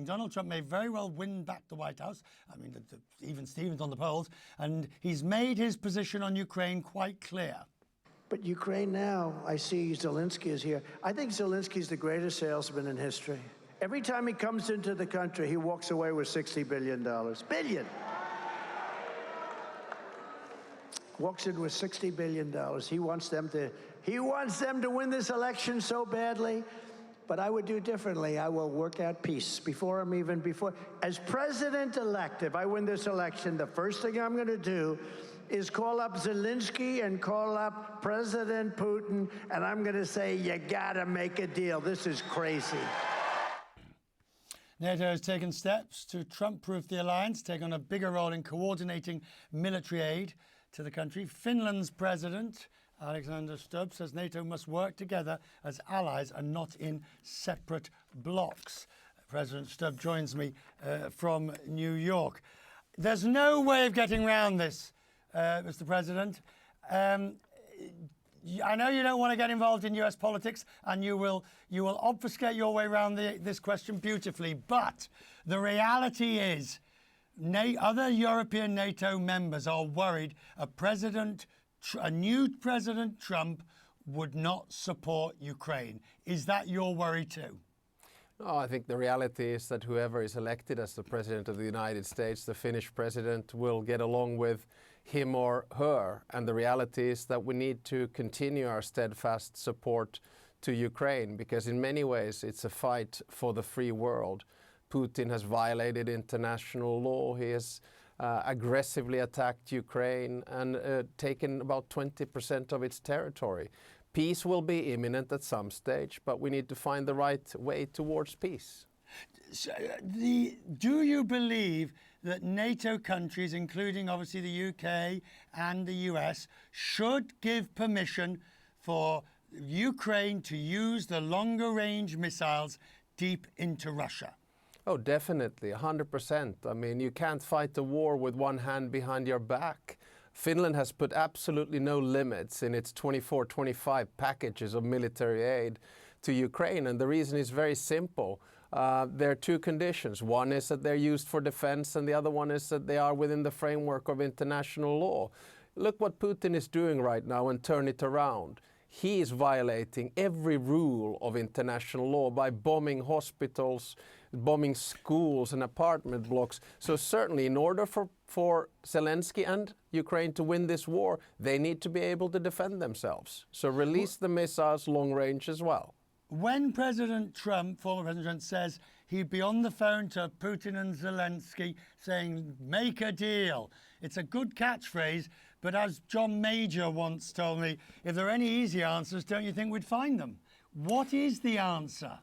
Donald Trump may very well win back the White House. I mean, even Stevens on the polls. And he's made his position on Ukraine quite clear. But Ukraine now, I see Zelensky is here. I think Zelensky's the greatest salesman in history. Every time he comes into the country, he walks away with $60 billion. Billion! Walks in with $60 billion. He wants them to win this election so badly. But I would do differently. I will work out peace as president-elect. If I win this election, the first thing I'm going to do is call up Zelensky and call up President Putin, and I'm going to say, you got to make a deal. This is crazy. NATO has taken steps to Trump-proof the alliance, take on a bigger role in coordinating military aid to the country. Finland's President Alexander Stubb says NATO must work together as allies and not in separate blocks. President Stubb joins me from New York. There's no way of getting around this, Mr. President. I know you don't want to get involved in US politics, and you will obfuscate your way around this question beautifully, but the reality is other European NATO members are worried a new President Trump would not support Ukraine. Is that your worry too? No, I think the reality is that whoever is elected as the President of the United States, the Finnish President, will get along with him or her. And the reality is that we need to continue our steadfast support to Ukraine, because in many ways it's a fight for the free world. Putin has violated international law. He has aggressively attacked Ukraine and taken about 20% of its territory. Peace will be imminent at some stage, but we need to find the right way towards peace. Do you believe that NATO countries, including obviously the UK and the US, should give permission for Ukraine to use the longer range missiles deep into Russia? Oh, definitely, 100%. I mean, you can't fight a war with one hand behind your back. Finland has put absolutely no limits in its 24-25 packages of military aid to Ukraine, and the reason is very simple. There are two conditions. One is that they're used for defense, and the other one is that they are within the framework of international law. Look what Putin is doing right now, and turn it around. He is violating every rule of international law by bombing hospitals, bombing schools and apartment blocks. So certainly in order for Zelensky and Ukraine to win this war, they need to be able to defend themselves. So release the missiles long range as well. When President Trump, former President Trump, says he'd be on the phone to Putin and Zelensky saying, make a deal, it's a good catchphrase, but as John Major once told me, if there are any easy answers, don't you think we'd find them? What is the answer?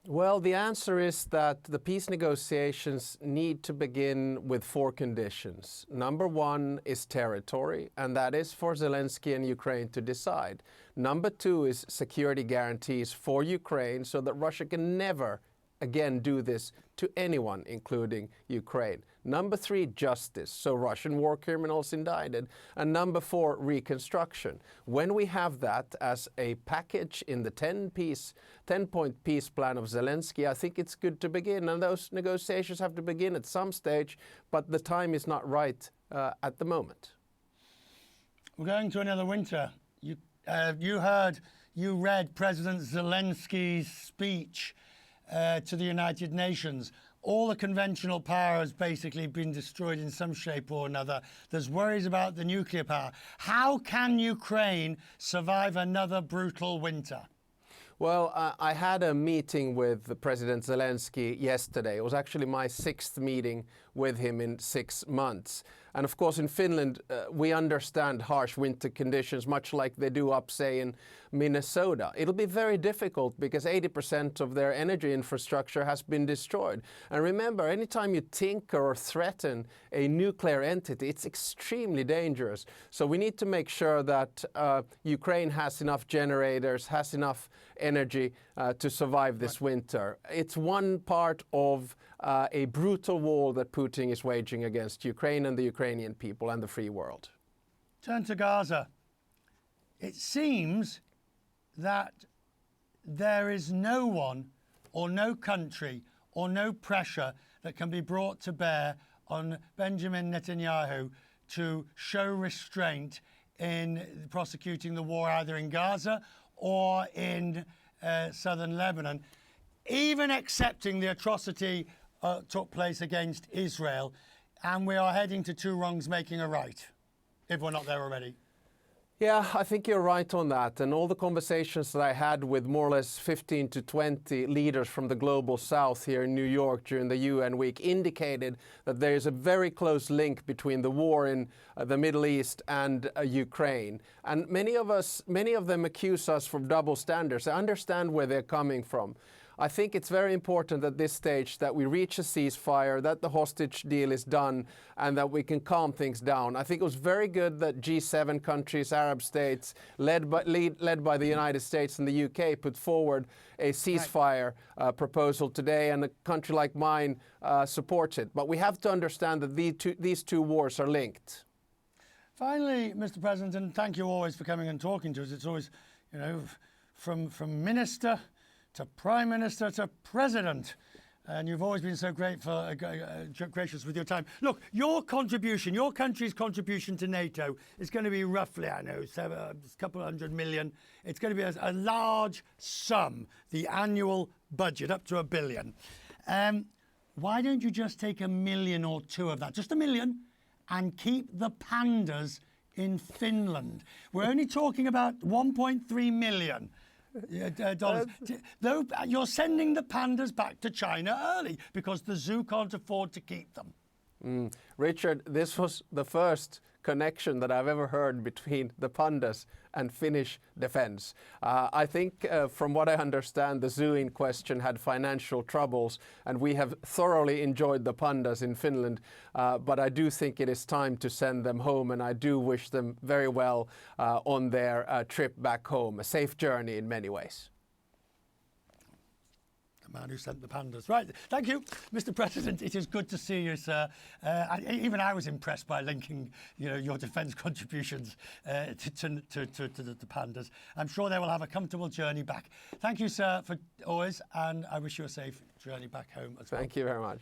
Well, the answer is that the peace negotiations need to begin with 4 conditions. Number 1 is territory, and that is for Zelensky and Ukraine to decide. Number 2 is security guarantees for Ukraine so that Russia can never again do this to anyone, including Ukraine. Number 3, justice, so Russian war criminals indicted. And number 4, reconstruction. When we have that as a package in the 10-point peace plan of Zelensky, I think it's good to begin. And those negotiations have to begin at some stage, but the time is not right at the moment. We're going to another winter. You read President Zelensky's speech to the United Nations. All the conventional power has basically been destroyed in some shape or another. There's worries about the nuclear power. How can Ukraine survive another brutal winter? Well, I had a meeting with President Zelensky yesterday. It was actually my 6th meeting with him in 6 months. And of course, in Finland, we understand harsh winter conditions, much like they do up, say, in Minnesota. It'll be very difficult because 80% of their energy infrastructure has been destroyed. And remember, anytime you tinker or threaten a nuclear entity, it's extremely dangerous. So we need to make sure that Ukraine has enough generators, has enough energy to survive this winter. It's one part of a brutal war that Putin is waging against Ukraine and the Ukrainian people and the free world. Turn to Gaza. It seems that there is no one or no country or no pressure that can be brought to bear on Benjamin Netanyahu to show restraint in prosecuting the war either in Gaza or in southern Lebanon, even accepting the atrocity took place against Israel, and we are heading to two wrongs making a right, if we're not there already? Yeah, I think you're right on that. And all the conversations that I had with more or less 15 to 20 leaders from the global south here in New York during the UN week indicated that there is a very close link between the war in the Middle East and Ukraine. And many of them accuse us from double standards. I understand where they're coming from. I think it's very important at this stage that we reach a ceasefire, that the hostage deal is done, and that we can calm things down. I think it was very good that G7 countries, Arab states, led by the United States and the UK, put forward a ceasefire proposal today, and a country like mine supports it. But we have to understand that these two wars are linked. Finally, Mr. President, and thank you always for coming and talking to us. It's always, you know, from minister to Prime Minister to President. And you've always been so gracious with your time. Look, your contribution, your country's contribution to NATO is going to be roughly, I know, a couple of $100 million. It's going to be a large sum, the annual budget, up to $1 billion. Why don't you just take $1 million or $2 million of that, just $1 million, and keep the Pandas in Finland? We're only talking about 1.3 million. Dollars. Though you're sending the pandas back to China early because the zoo can't afford to keep them. Richard, this was the first connection that I've ever heard between the pandas and Finnish defense. I think from what I understand, the zoo in question had financial troubles, and we have thoroughly enjoyed the pandas in Finland, but I do think it is time to send them home, and I do wish them very well on their trip back home. A safe journey in many ways. Man who sent the pandas. Right, thank you, Mr. President. It is good to see you, sir. Even I was impressed by linking, your defence contributions to the pandas. I'm sure they will have a comfortable journey back. Thank you, sir, for always, and I wish you a safe journey back home as well. Thank you very much.